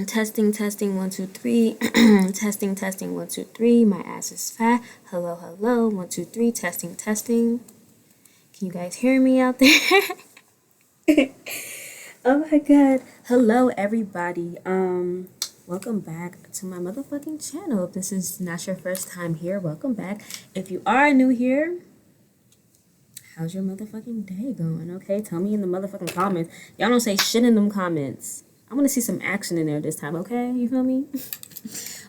Testing, testing, one, two, three. Testing, testing, one, two, three. My ass is fat. Hello, hello, one, two, three. Testing, testing. Can you guys hear me out there? Oh my god. Hello, everybody. Welcome back to my motherfucking channel. If this is not your first time here, welcome back. If you are new here, how's your motherfucking day going? Okay, tell me in the motherfucking comments. Y'all don't say shit in them comments. I want to see some action in there this time, okay? You feel me?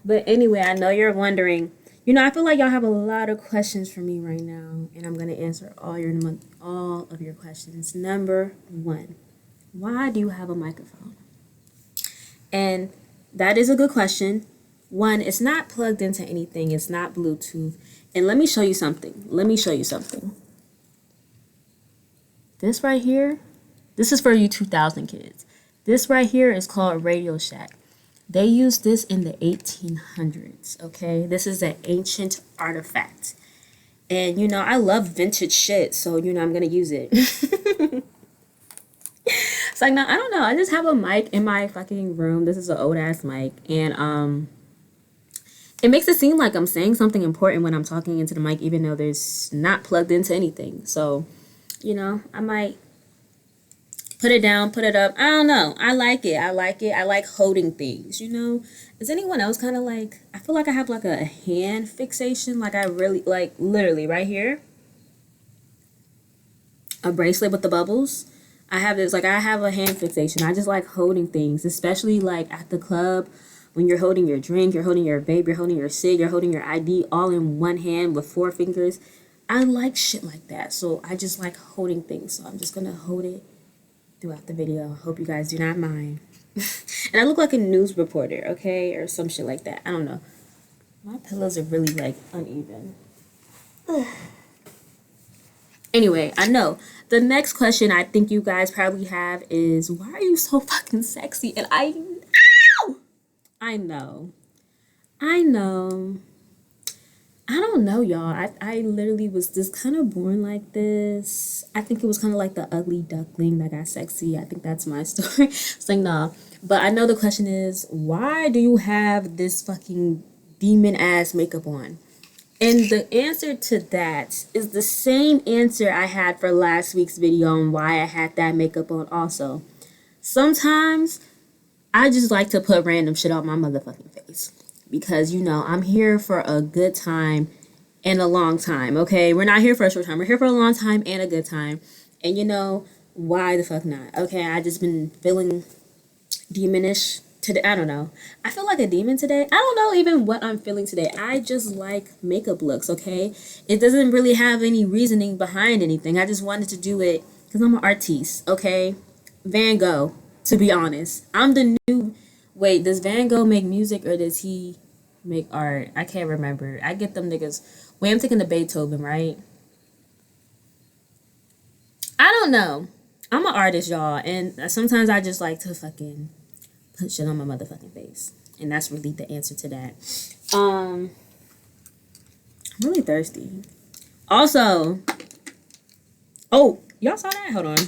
But anyway, I know you're wondering. I feel like y'all have a lot of questions for me right now, and I'm gonna answer all of your questions. Number one, why do you have a microphone? And that is a good question. One, it's not plugged into anything. It's not Bluetooth. And let me show you something. This right here, this is for you 2000 kids. This right here is called Radio Shack. They used this in the 1800s, okay? This is an ancient artifact. And, I love vintage shit, so, I'm going to use it. It's like, no, I don't know. I just have a mic in my fucking room. This is an old-ass mic. And it makes it seem like I'm saying something important when I'm talking into the mic, even though there's not plugged into anything. So, I might put it down, put it up. I don't know. I like it. I like holding things, Is anyone else kind of like, I feel like I have like a hand fixation. Like I really, like literally right here. A bracelet with the bubbles. I have this, like I have a hand fixation. I just like holding things, especially like at the club when you're holding your drink, you're holding your vape, you're holding your cig, you're holding your ID all in one hand with 4 fingers. I like shit like that. So I just like holding things. So I'm just going to hold it throughout the video. Hope you guys do not mind. And I look like a news reporter, okay? Or some shit like that. I don't know. My pillows are really like uneven. Anyway, I know. The next question I think you guys probably have is, why are you so fucking sexy? And I know. I don't know, y'all. I literally was just kind of born like this. I think it was kind of like the ugly duckling that got sexy. I think that's my story. It's like, nah. But I know the question is, why do you have this fucking demon ass makeup on? And the answer to that is the same answer I had for last week's video on why I had that makeup on also. Sometimes I just like to put random shit on my motherfucking face. Because, I'm here for a good time and a long time, okay? We're not here for a short time. We're here for a long time and a good time. And, why the fuck not? Okay, I just been feeling demonish today. I don't know. I feel like a demon today. I don't know even what I'm feeling today. I just like makeup looks, okay? It doesn't really have any reasoning behind anything. I just wanted to do it because I'm an artiste, okay? Van Gogh, to be honest. I'm the new... Wait, does Van Gogh make music or does he make art? I can't remember. I get them niggas. Wait, I'm thinking of Beethoven, right? I don't know. I'm an artist, y'all, and sometimes I just like to fucking put shit on my motherfucking face. And that's really the answer to that. I'm really thirsty. Also, oh, y'all saw that? Hold on.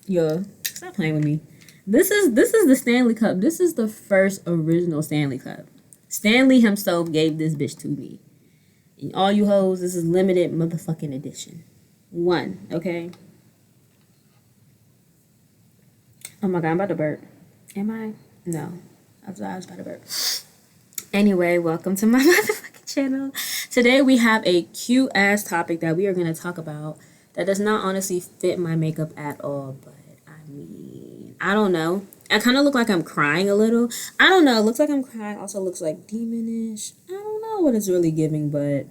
Yo, stop playing with me. This is the Stanley Cup. This is the first original Stanley Cup. Stanley himself gave this bitch to me. And all you hoes, this is limited motherfucking edition. 1, okay? Oh my god, I'm about to burp. Am I? No. I was about to burp. Anyway, welcome to my motherfucking channel. Today we have a cute ass topic that we are going to talk about that does not honestly fit my makeup at all, but I don't know. I kind of look like I'm crying a little. I don't know. It looks like I'm crying. Also looks like demonish. I don't know what it's really giving, but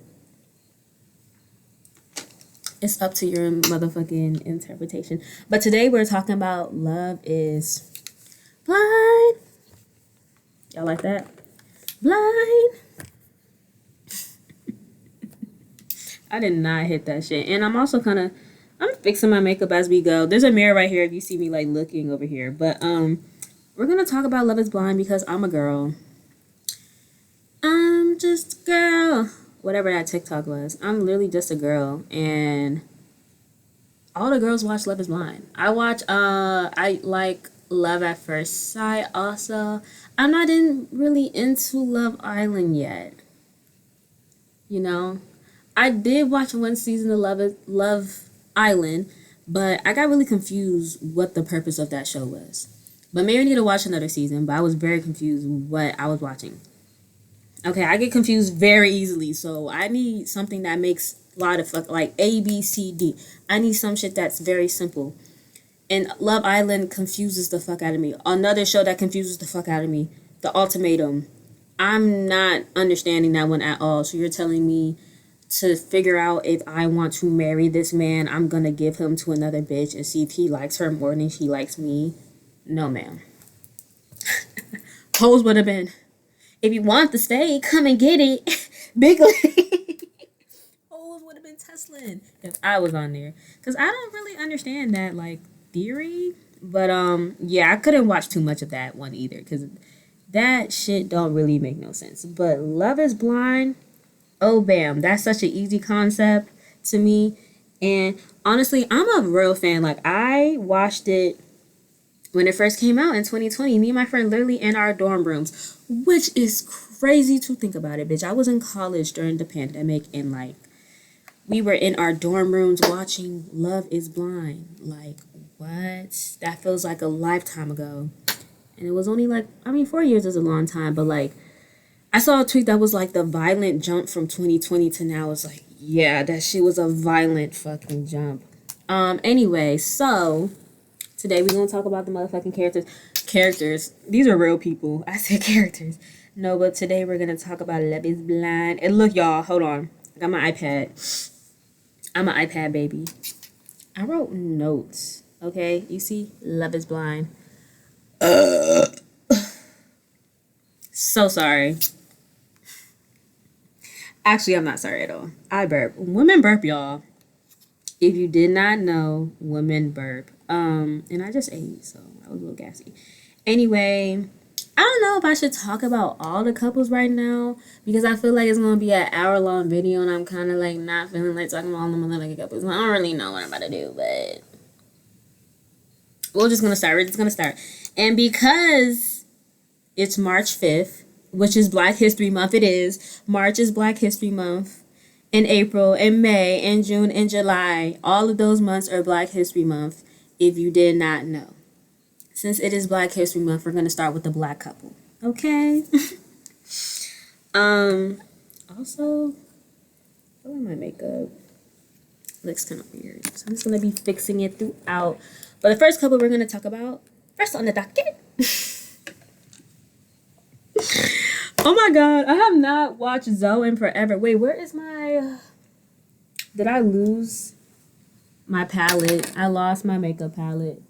it's up to your motherfucking interpretation. But today we're talking about Love is Blind. Y'all like that? Blind. I did not hit that shit. And I'm also I'm fixing my makeup as we go. There's a mirror right here if you see me like looking over here. But we're gonna talk about Love is Blind because I'm a girl. I'm just a girl. Whatever that TikTok was. I'm literally just a girl. And all the girls watch Love is Blind. I like Love at First Sight. Also, I'm not in really into Love Island yet. You know, I did watch one season of Love Island, but I got really confused what the purpose of that show was. But maybe I need to watch another season. But I was very confused what I was watching. Okay, I get confused very easily, so I need something that makes a lot of like A, B, C, D. I need some shit that's very simple. And Love Island confuses the fuck out of me. Another show that confuses the fuck out of me, The Ultimatum. I'm not understanding that one at all. So you're telling me to figure out if I want to marry this man, I'm gonna give him to another bitch and see if he likes her more than she likes me? No, ma'am. Hoes would have been, if you want to stay, come and get it. Bigly. Hoes would have been Tesla if I was on there. Because I don't really understand that, like, theory. But, yeah, I couldn't watch too much of that one either. Because that shit don't really make no sense. But Love is Blind, oh, bam. That's such an easy concept to me. And honestly, I'm a real fan. Like, I watched it when it first came out in 2020, me and my friend literally in our dorm rooms, which is crazy to think about it, bitch. I was in college during the pandemic and like we were in our dorm rooms watching Love is Blind. Like, what? That feels like a lifetime ago. And it was only like, 4 years is a long time, but like I saw a tweet that was like the violent jump from 2020 to now. It's like, yeah, that shit was a violent fucking jump. Anyway, so today we're gonna talk about the motherfucking characters. Characters. These are real people. I said characters. No, but today we're gonna talk about Love is Blind. And look, y'all, hold on. I got my iPad. I'm an iPad baby. I wrote notes. Okay, you see, Love is Blind. So sorry. Actually, I'm not sorry at all. I burp. Women burp, y'all. If you did not know, women burp. And I just ate, so I was a little gassy. Anyway, I don't know if I should talk about all the couples right now because I feel like it's gonna be an hour-long video, and I'm kind of like not feeling like talking about all the motherfucking couples. I don't really know what I'm about to do, but we're just gonna start. We're just gonna start, and because it's March 5th, which is Black History Month, it is. March is Black History Month. In April, in May, in June, in July, all of those months are Black History Month, if you did not know. Since it is Black History Month, we're going to start with the black couple. Okay? Also, I like my makeup. Looks kind of weird. So I'm just going to be fixing it throughout. But the first couple we're going to talk about, first on the docket. Oh my god, I have not watched Zoe in forever. Wait, where is my... Did I lose my palette? I lost my makeup palette.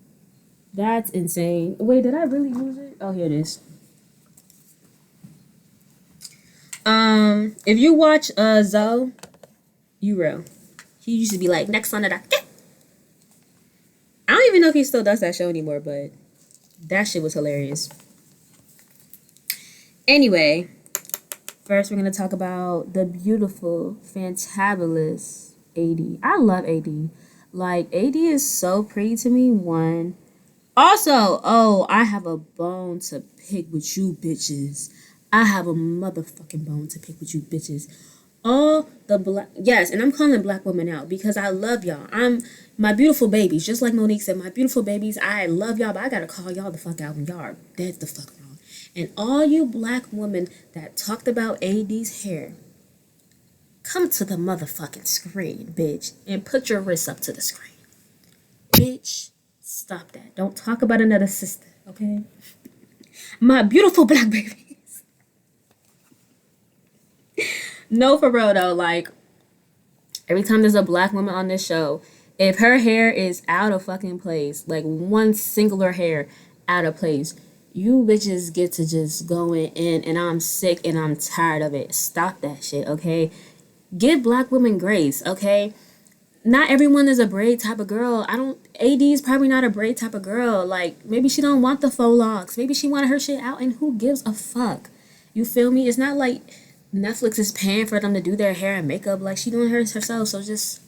That's insane. Wait, did I really lose it? Oh, here it is. If you watch Zoe, you real. He used to be like, next on the docket. I don't even know if he still does that show anymore, but that shit was hilarious. Anyway, first we're going to talk about the beautiful, fantabulous AD. I love AD. Like, AD is so pretty to me, one. Also, oh, I have a bone to pick with you bitches. I have a motherfucking bone to pick with you bitches. All the black, yes, and I'm calling black women out because I love y'all. I'm my beautiful babies, just like Monique said, my beautiful babies, I love y'all, but I gotta call y'all the fuck out when y'all are dead the fuck wrong. And all you black women that talked about AD's hair, come to the motherfucking screen, bitch, and put your wrist up to the screen. Bitch, stop that. Don't talk about another sister, okay? My beautiful black babies. No, for real though, like, every time there's a black woman on this show, if her hair is out of fucking place, like one singular hair out of place, you bitches get to just go in, and I'm sick and I'm tired of it. Stop that shit, okay? Give black women grace, okay? Not everyone is a braid type of girl. AD is probably not a braid type of girl. Like, maybe she don't want the faux locks. Maybe she wanted her shit out, and who gives a fuck? You feel me? It's not like Netflix is paying for them to do their hair and makeup. Like, she doing hers herself. So just,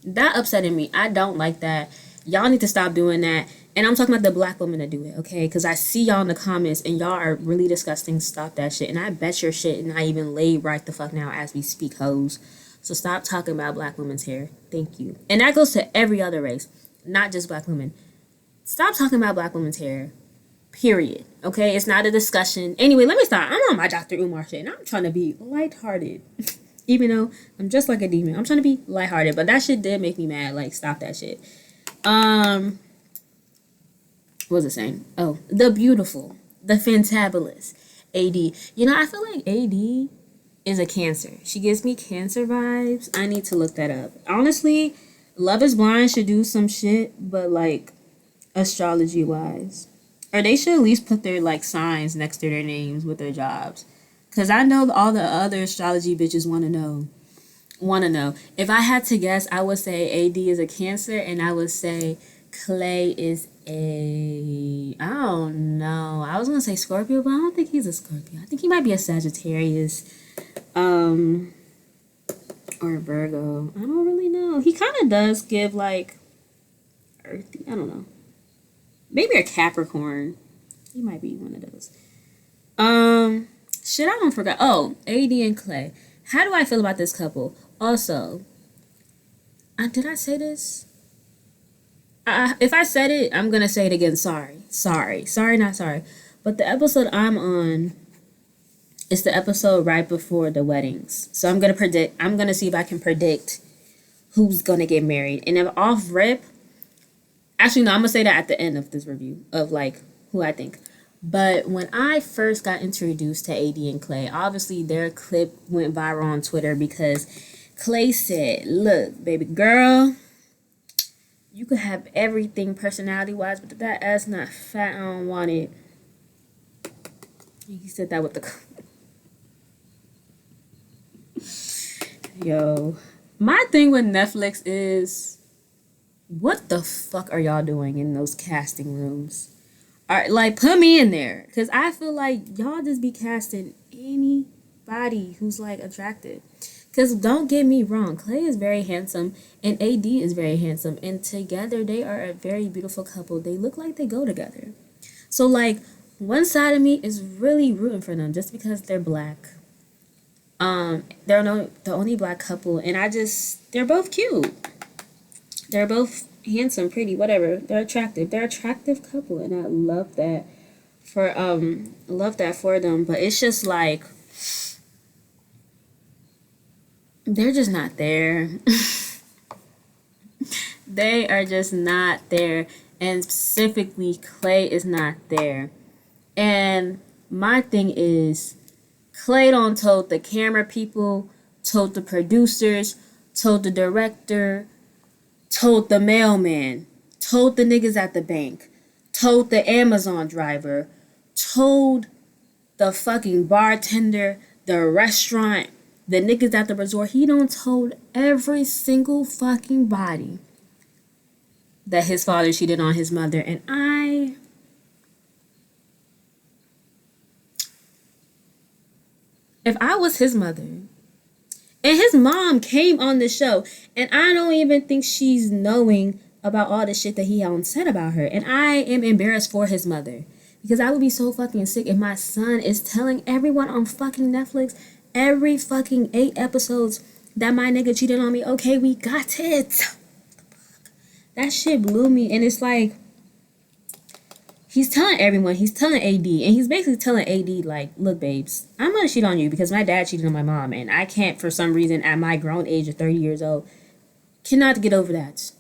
that upsetting me. I don't like that. Y'all need to stop doing that. And I'm talking about the black women that do it, okay? Because I see y'all in the comments and y'all are really disgusting. Stop that shit. And I bet your shit not even laid right the fuck now as we speak, hoes. So stop talking about black women's hair. Thank you. And that goes to every other race, not just black women. Stop talking about black women's hair. Period. Okay? It's not a discussion. Anyway, let me start. I'm on my Dr. Umar shit and I'm trying to be lighthearted. Even though I'm just like a demon. I'm trying to be lighthearted. But that shit did make me mad. Like, stop that shit. What was it saying? Oh, the beautiful, the fantabulous AD. You know, I feel like AD is a Cancer. She gives me Cancer vibes. I need to look that up. Honestly, Love is Blind should do some shit, but like astrology wise. Or they should at least put their like signs next to their names with their jobs. Cause I know all the other astrology bitches wanna know. If I had to guess, I would say AD is a Cancer and I would say Clay is I don't know. I was gonna say Scorpio, but I don't think he's a Scorpio. I think he might be a Sagittarius, or Virgo. I don't really know. He kind of does give like earthy. I don't know. Maybe a Capricorn. He might be one of those. Shit, I don't forget. Oh, AD and Clay. How do I feel about this couple? Also, did I say this? If I said it, I'm gonna say it again. Sorry, not sorry. But the episode I'm on is the episode right before the weddings. So I'm gonna see if I can predict who's gonna get married. And if off rip, actually no, I'm gonna say that at the end of this review of like who I think. But when I first got introduced to AD and Clay, obviously their clip went viral on Twitter because Clay said, "Look, baby girl, you could have everything personality-wise, but that ass not fat, I don't want it." He said that with the... Yo. My thing with Netflix is, what the fuck are y'all doing in those casting rooms? Alright, like, put me in there. Because I feel like y'all just be casting anybody who's, like, attractive. Because don't get me wrong, Clay is very handsome and AD is very handsome. And together they are a very beautiful couple. They look like they go together. So like one side of me is really rooting for them just because they're black. They're the only black couple and they're both cute. They're both handsome, pretty, whatever. They're attractive. They're an attractive couple and I love that for them. But it's just like they're just not there. They are just not there. And specifically, Clay is not there. And my thing is, Clay don't told the camera people, told the producers, told the director, told the mailman, told the niggas at the bank, told the Amazon driver, told the fucking bartender, the restaurant, the niggas at the resort. He done told every single fucking body that his father cheated on his mother. And if I was his mother, and his mom came on the show, and I don't even think she's knowing about all the shit that he said about her. And I am embarrassed for his mother. Because I would be so fucking sick if my son is telling everyone on fucking Netflix every fucking 8 episodes that my nigga cheated on me. Okay, we got it. That shit blew me. And it's like, he's telling everyone, he's telling AD, and he's basically telling AD, like, look, babes, I'm gonna cheat on you because my dad cheated on my mom, and I can't, for some reason, at my grown age of 30 years old, cannot get over that.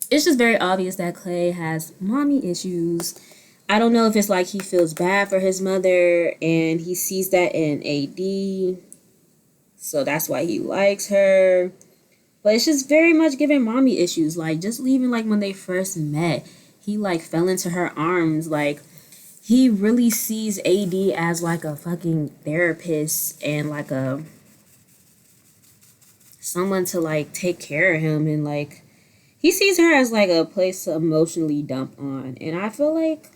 It's just very obvious that Clay has mommy issues. I don't know if it's like he feels bad for his mother and he sees that in AD, so that's why he likes her. But it's just very much giving mommy issues. Like, just leaving, like, when they first met, he, like, fell into her arms. Like, he really sees AD as, like, a fucking therapist and, like, someone to, like, take care of him. And, like, he sees her as, like, a place to emotionally dump on. And I feel like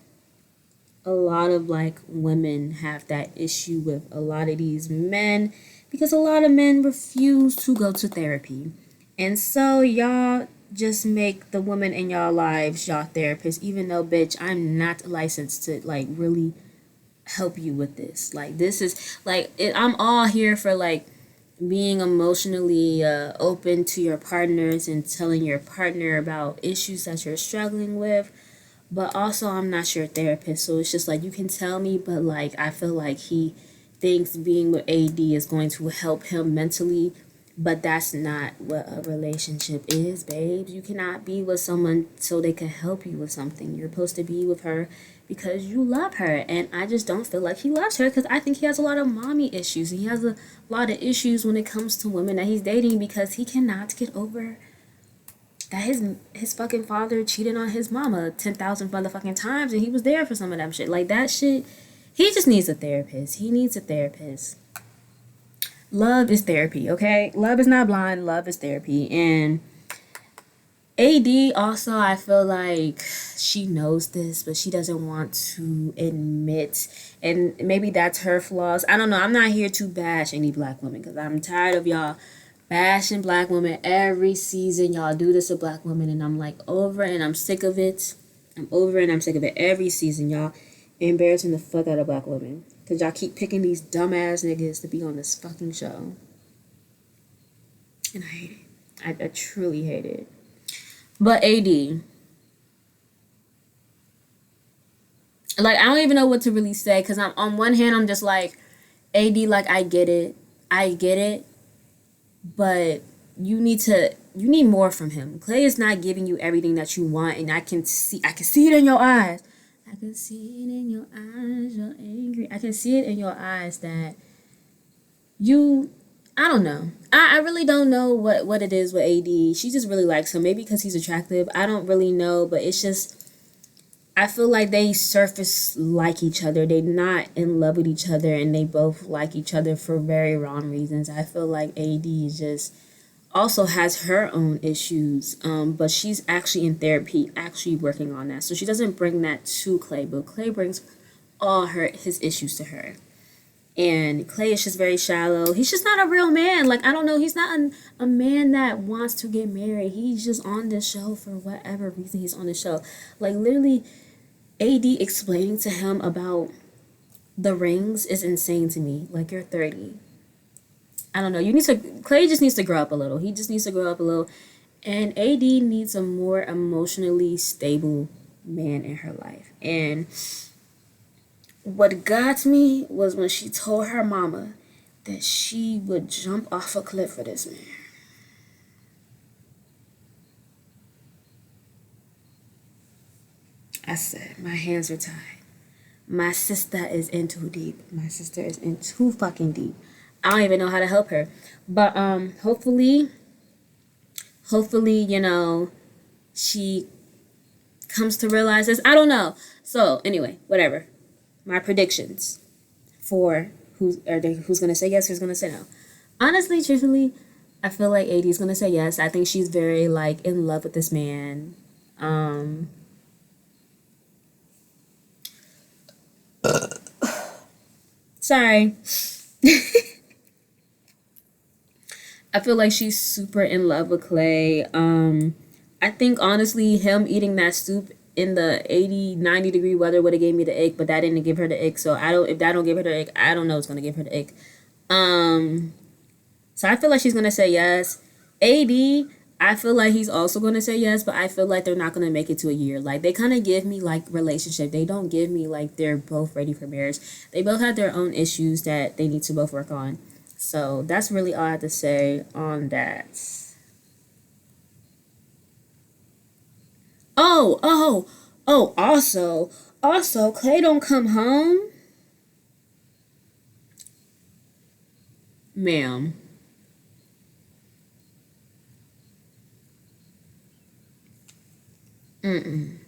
a lot of, like, women have that issue with a lot of these men because a lot of men refuse to go to therapy. And so, y'all, just make the woman in y'all lives y'all therapist, even though, bitch, I'm not licensed to like really help you with this. Like, this is like I'm all here for like being emotionally open to your partners and telling your partner about issues that you're struggling with. But also, I'm not your therapist, so it's just like you can tell me, but like I feel like he thinks being with AD is going to help him mentally, but that's not what a relationship is, babes. You cannot be with someone so they can help you with something. You're supposed to be with her because you love her, and I just don't feel like he loves her because I think he has a lot of mommy issues. He has a lot of issues when it comes to women that he's dating because he cannot get over that his fucking father cheated on his mama 10,000 motherfucking times and he was there for some of that shit. Like that shit, he just needs a therapist. He needs a therapist. Love is therapy, okay? Love is not blind, love is therapy. And AD also, I feel like she knows this, but she doesn't want to admit, and maybe that's her flaws. I don't know. I'm not here to bash any black women because I'm tired of y'all bashing black women every season. Y'all do this to black women, and I'm like over it, and I'm sick of it. I'm over it, and I'm sick of it every season. Y'all embarrassing the fuck out of black women because y'all keep picking these dumbass niggas to be on this fucking show, and I hate it. I truly hate it. But AD, like I don't even know what to really say because I'm on one hand I'm just like AD, like I get it, but you need more from him. Clay is not giving you everything that you want, and I can see it in your eyes. I can see it in your eyes. You're angry. I can see it in your eyes that you. I don't know. I really don't know what it is with AD. She just really likes him. Maybe because he's attractive. I don't really know, but it's just I feel like they surface like each other. They're not in love with each other, and they both like each other for very wrong reasons. I feel like AD just also has her own issues, but she's actually in therapy, actually working on that. So she doesn't bring that to Clay, but Clay brings all his issues to her. And Clay is just very shallow. He's just not a real man. Like, I don't know. He's not a man that wants to get married. He's just on this show for whatever reason he's on the show. Like, literally, AD explaining to him about the rings is insane to me. Like, you're 30. I don't know. Clay just needs to grow up a little. He just needs to grow up a little. And AD needs a more emotionally stable man in her life. And what got me was when she told her mama that she would jump off a cliff for this man. I said, my hands are tied. My sister is in too deep. My sister is in too fucking deep. I don't even know how to help her. But hopefully, she comes to realize this. I don't know. So anyway, whatever. My predictions for who's gonna say yes, who's gonna say no. Honestly, truthfully, I feel like AD is gonna say yes. I think she's very like in love with this man. Sorry. I feel like she's super in love with Clay. I think honestly, him eating that soup in the 80, 90-degree weather would have gave me the ick, but that didn't give her the ick. So if that don't give her the ick, I don't know what's gonna give her the ick. So I feel like she's gonna say yes. AD, I feel like he's also gonna say yes, but I feel like they're not gonna make it to a year. Like they kind of give me like relationship. They don't give me like they're both ready for marriage. They both have their own issues that they need to both work on. So that's really all I have to say on that. Oh, also, Clay don't come home. Ma'am. You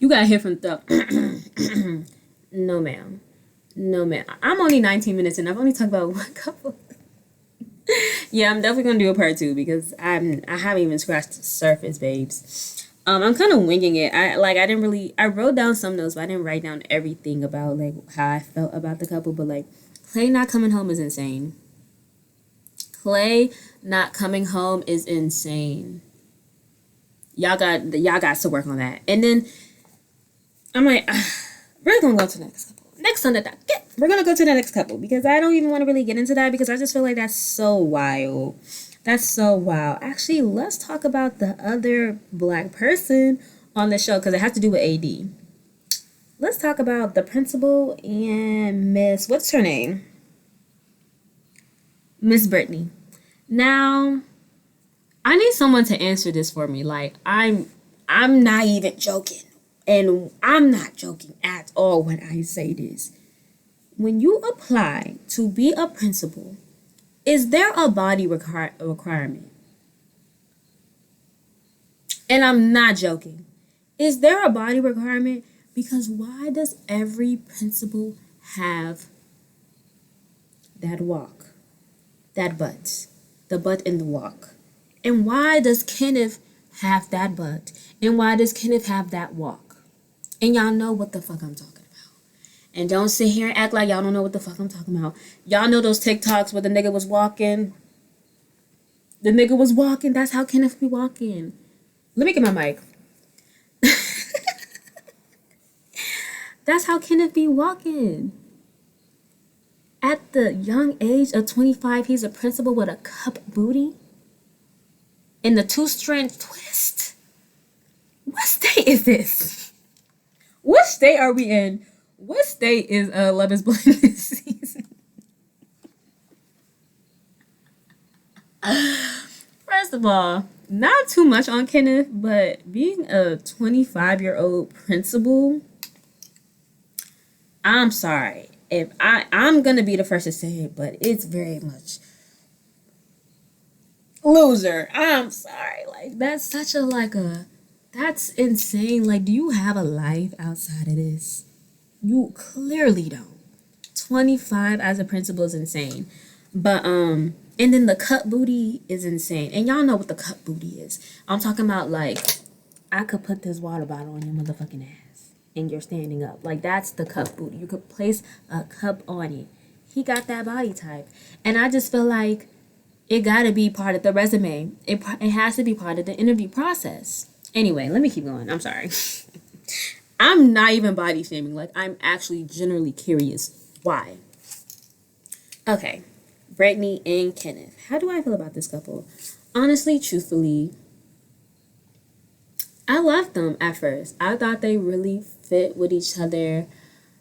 got hit from the No ma'am. No ma'am. I'm only 19 minutes and I've only talked about one couple. Yeah, I'm definitely gonna do a part two because I haven't even scratched the surface, babes. I'm kind of winging it. I wrote down some notes, but I didn't write down everything about like how I felt about the couple. But like Clay not coming home is insane. Clay not coming home is insane. Y'all got to work on that. And then I'm like, we're gonna go to the next couple. Next on the docket, we're gonna go to the next couple because I don't even want to really get into that because I just feel like that's so wild. That's so wild. Actually, let's talk about the other black person on the show because it has to do with AD. Let's talk about the principal and Miss, what's her name? Miss Brittany. Now, I need someone to answer this for me. Like, I'm not even joking. And I'm not joking at all when I say this. When you apply to be a principal, is there a body requirement? And I'm not joking. Is there a body requirement? Because why does every principal have that walk? That butt. The butt in the walk. And why does Kenneth have that butt? And why does Kenneth have that walk? And y'all know what the fuck I'm talking about. And don't sit here and act like y'all don't know what the fuck I'm talking about. Y'all know those TikToks where the nigga was walking. The nigga was walking. That's how Kenneth be walking. Let me get my mic. That's how Kenneth be walking. At the young age of 25, he's a principal with a cup booty. In the 2-strand twist. What state is this? What state are we in? What state is Love is Blind this season? First of all, not too much on Kenneth, but being a 25-year-old principal, I'm sorry. If I'm gonna be the first to say it, but it's very much loser. I'm sorry. Like that's such a that's insane. Like, do you have a life outside of this? You clearly don't. 25 as a principal is insane. But and then the cut booty is insane. And y'all know what the cut booty is. I'm talking about like I could put this water bottle on your motherfucking ass and you're standing up. Like that's the cup booty. You could place a cup on it. He got that body type. And I just feel like it gotta be part of the resume. It has to be part of the interview process. Anyway, let me keep going. I'm sorry. I'm not even body shaming. Like, I'm actually generally curious why. Okay. Brittany and Kenneth. How do I feel about this couple? Honestly, truthfully, I loved them at first. I thought they really fit with each other,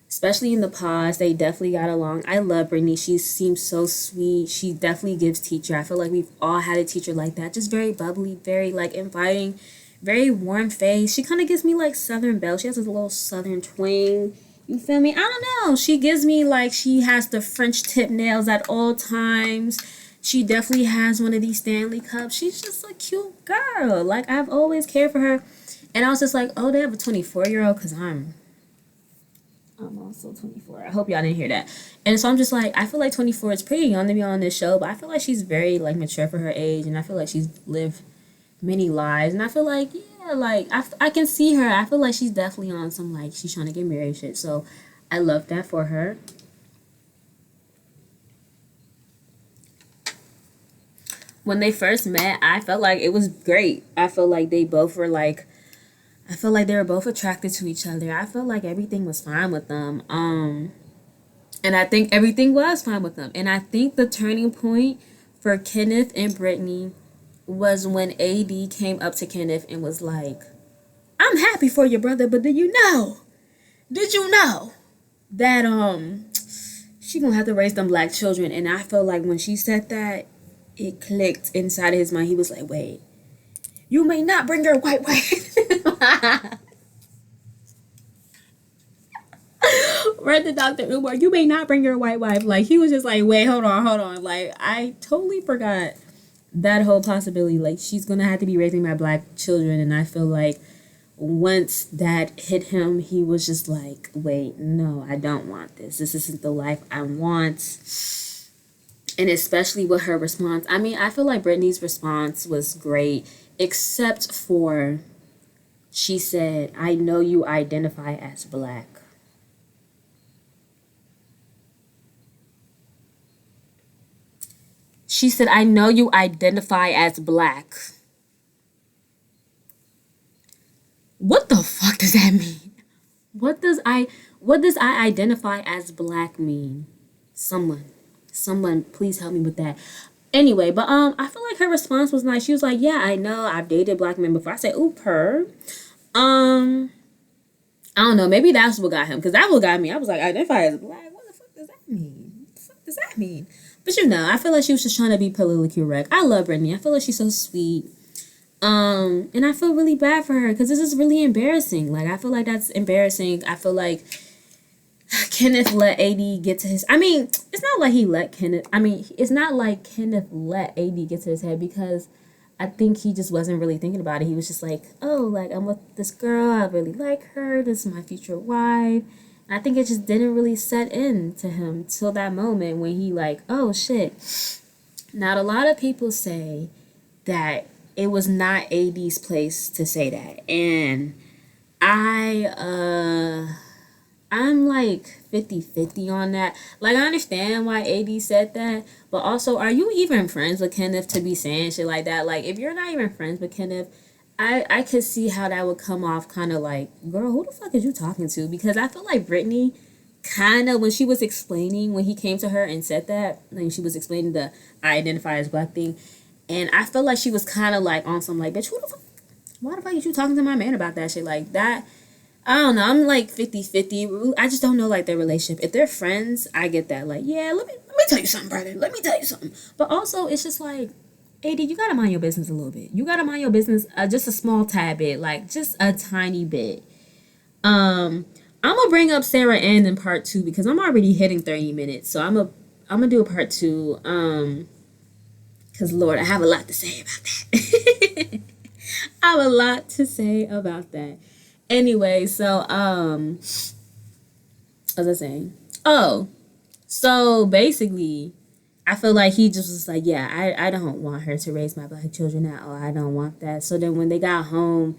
especially in the pause. They definitely got along. I love Brittany. She seems so sweet. She definitely gives teacher. I feel like we've all had a teacher like that. Just very bubbly, very like inviting, very warm face. She kind of gives me like Southern Belle. She has this little Southern twang. You feel me? I don't know. She gives me like she has the French tip nails at all times. She definitely has one of these Stanley cups. She's just a cute girl. Like I've always cared for her. And I was just like, oh, they have a 24-year-old because I'm also 24. I hope y'all didn't hear that. And so I'm just like, I feel like 24 is pretty young to be on this show, but I feel like she's very like mature for her age, and I feel like she's lived many lives, and I feel like yeah, like I can see her. I feel like she's definitely on some like she's trying to get married shit. So I love that for her. When they first met, I felt like it was great. I felt like they both were like I feel like they were both attracted to each other. I felt like everything was fine with them. And I think everything was fine with them. And I think the turning point for Kenneth and Brittany was when AD came up to Kenneth and was like, I'm happy for your brother, but did you know that she gonna have to raise them black children? And I felt like when she said that, it clicked inside of his mind. He was like, wait, you may not bring your white wife. Read the Dr. Umar, you may not bring your white wife. Like, he was just like, wait, hold on. Like, I totally forgot that whole possibility. Like, she's gonna have to be raising my black children. And I feel like once that hit him, he was just like, wait, no, I don't want this. This isn't the life I want. And especially with her response. I mean, I feel like Brittany's response was great, except for she said, I know you identify as black. She said, I know you identify as black. What the fuck does that mean? What does I identify as black mean? Someone please help me with that. Anyway, but I feel like her response was nice. She was like, yeah, I know I've dated black men before. I said, ooh, per. I don't know, maybe that's what got him, because that what got me. I was like, identify as black. What the fuck does that mean? What the fuck does that mean? But I feel like she was just trying to be politically correct. I love Brittany. I feel like she's so sweet. And I feel really bad for her because this is really embarrassing. Like, I feel like that's embarrassing. I feel like Kenneth let AD get to his. I mean, it's not like he let Kenneth. I mean, it's not like Kenneth let AD get to his head, because I think he just wasn't really thinking about it. He was just like, oh, like, I'm with this girl. I really like her. This is my future wife. And I think it just didn't really set in to him till that moment when he like, oh, shit. Now, a lot of people say that it was not AD's place to say that. And I'm like 50-50 on that. Like, I understand why AD said that, but also, are you even friends with Kenneth to be saying shit like that? Like, if you're not even friends with Kenneth, I could see how that would come off kind of like, girl, who the fuck is you talking to? Because I feel like Brittany kind of, when she was explaining, when he came to her and said that, and she was explaining the I identify as black thing, and I felt like she was kind of like on some like, bitch, who the fuck, why the fuck is you talking to my man about that shit? Like, that, I don't know. I'm like 50-50. I just don't know like their relationship. If they're friends, I get that. Like, yeah, let me tell you something, brother. Let me tell you something. But also, it's just like, AD, you gotta mind your business a little bit. You gotta mind your business just a small tad bit, like just a tiny bit. I'm gonna bring up Sarah Ann in part 2 because I'm already hitting 30 minutes. So I'm gonna do a part 2. Because Lord, I have a lot to say about that. I have a lot to say about that. Anyway, so what was I saying? Oh, so basically, I feel like he just was like, yeah, I don't want her to raise my black children now. I don't want that. So then when they got home,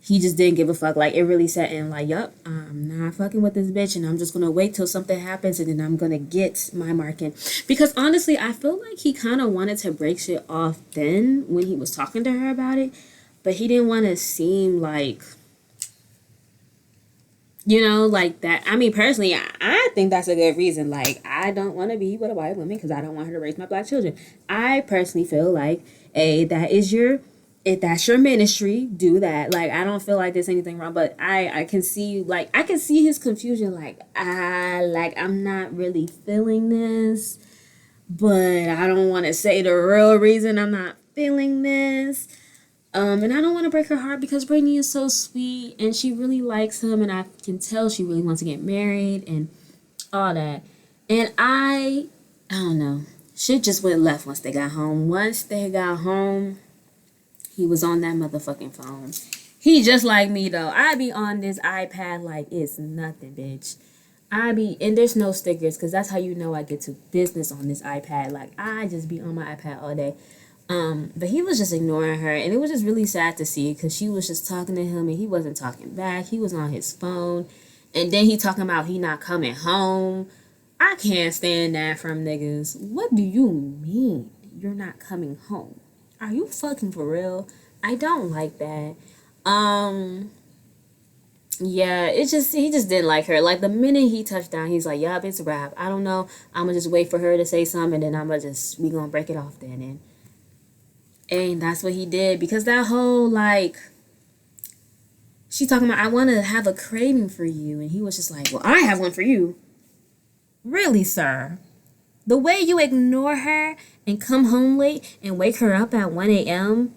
he just didn't give a fuck. Like, it really set in like, yup, I'm not fucking with this bitch, and I'm just gonna wait till something happens, and then I'm gonna get my marking. Because honestly, I feel like he kind of wanted to break shit off then when he was talking to her about it, but he didn't want to seem like, like that. I mean, personally, I think that's a good reason. Like, I don't want to be with a white woman because I don't want her to raise my black children. I personally feel like, that is your, if that's your ministry, do that. Like, I don't feel like there's anything wrong, but I can see, like, I can see his confusion. Like, I'm not really feeling this, but I don't want to say the real reason I'm not feeling this. And I don't want to break her heart because Brittany is so sweet and she really likes him, and I can tell she really wants to get married and all that. And I don't know. Shit just went left once they got home. Once they got home, he was on that motherfucking phone. He just like me though. I be on this iPad like it's nothing, bitch. And there's no stickers because that's how you know I get to business on this iPad. Like, I just be on my iPad all day. But he was just ignoring her, and it was just really sad to see because she was just talking to him and he wasn't talking back. He was on his phone, and then he talking about he not coming home. I can't stand that from niggas. What do you mean you're not coming home? Are you fucking for real? I don't like that. Yeah, he just didn't like her. Like, the minute he touched down, he's like, yup, it's a wrap. I don't know. I'm gonna just wait for her to say something, and then we gonna break it off then. And that's what he did, because that whole, like, she talking about, I want to have a craving for you. And he was just like, well, I have one for you. Really, sir? The way you ignore her and come home late and wake her up at 1 a.m.?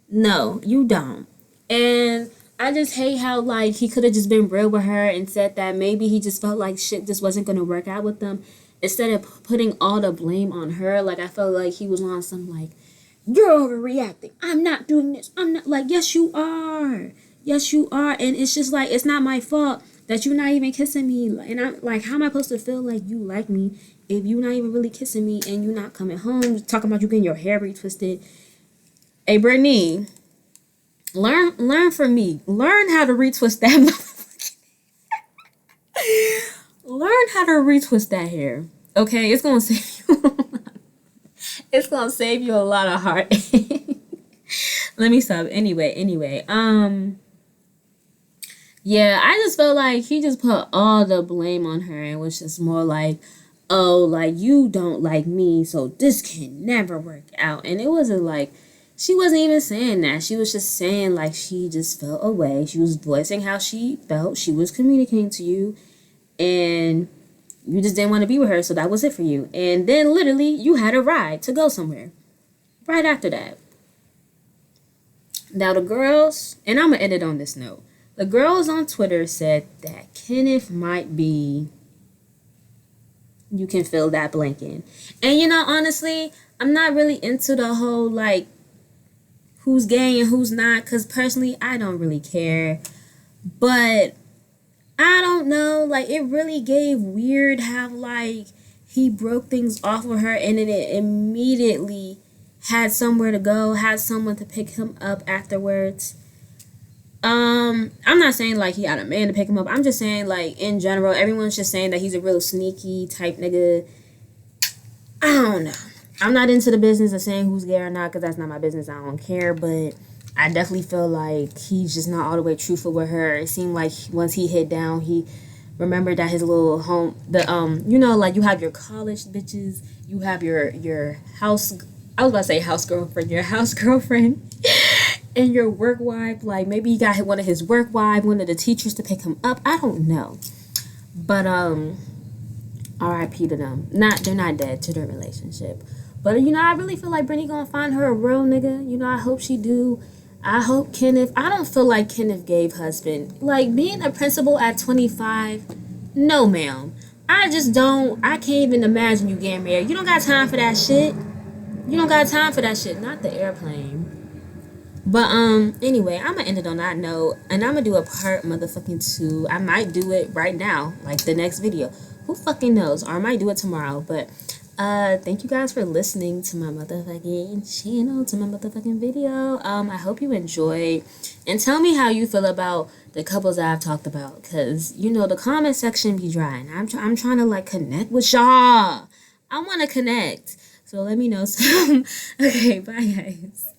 No, you don't. And I just hate how, like, he could have just been real with her and said that maybe he just felt like shit just wasn't going to work out with them. Instead of putting all the blame on her, like, I felt like he was on some, like, you're overreacting. I'm not doing this. I'm not, like, yes, you are. Yes, you are. And it's just like, it's not my fault that you're not even kissing me. And I'm like, how am I supposed to feel like you like me if you're not even really kissing me and you're not coming home, talking about you getting your hair retwisted? Hey, Brittany, learn from me. Learn how to retwist that. Learn how to retwist that hair. Okay, it's gonna save you. It's gonna save you a lot of heartache. Let me stop. Anyway. Yeah, I just felt like he just put all the blame on her and was just more like, oh, like you don't like me, so this can never work out. And it wasn't like she wasn't even saying that. She was just saying like she just felt away. She was voicing how she felt. She was communicating to you, and you just didn't want to be with her, so that was it for you. And then literally you had a ride to go somewhere right after that. Now the girls, and I'm gonna end it on this note. The girls on Twitter said that Kenneth might be, you can fill that blank in. And you know, honestly, I'm not really into the whole like who's gay and who's not, because personally I don't really care. But I don't know, like it really gave weird how like he broke things off with her and then it immediately had somewhere to go, had someone to pick him up afterwards. I'm not saying like he had a man to pick him up. I'm just saying like in general, everyone's just saying that he's a real sneaky type nigga. I don't know. I'm not into the business of saying who's gay or not because that's not my business. I don't care. But I definitely feel like he's just not all the way truthful with her. It seemed like once he hit down, he remembered that his little home, you know, like you have your college bitches, you have your house. I was about to say house girlfriend, your house girlfriend. And your work wife, like maybe you got one of his work wife, one of the teachers to pick him up. I don't know, but R.I.P. to them. They're not dead to their relationship, but you know I really feel like Brittany gonna find her a real nigga. You know I hope she do. I hope Kenneth. I don't feel like Kenneth gave husband like being a principal at 25. No, ma'am. I just don't. I can't even imagine you getting married. You don't got time for that shit. You don't got time for that shit. Not the airplane. But anyway, I'm gonna end it on that note, and I'm gonna do a part motherfucking 2. I might do it right now, like the next video. Who fucking knows? Or I might do it tomorrow. But thank you guys for listening to my motherfucking channel, to my motherfucking video. I hope you enjoy, and tell me how you feel about the couples that I've talked about, cause you know the comment section be dry, and I'm trying to like connect with y'all. I want to connect, so let me know some. Okay, bye guys.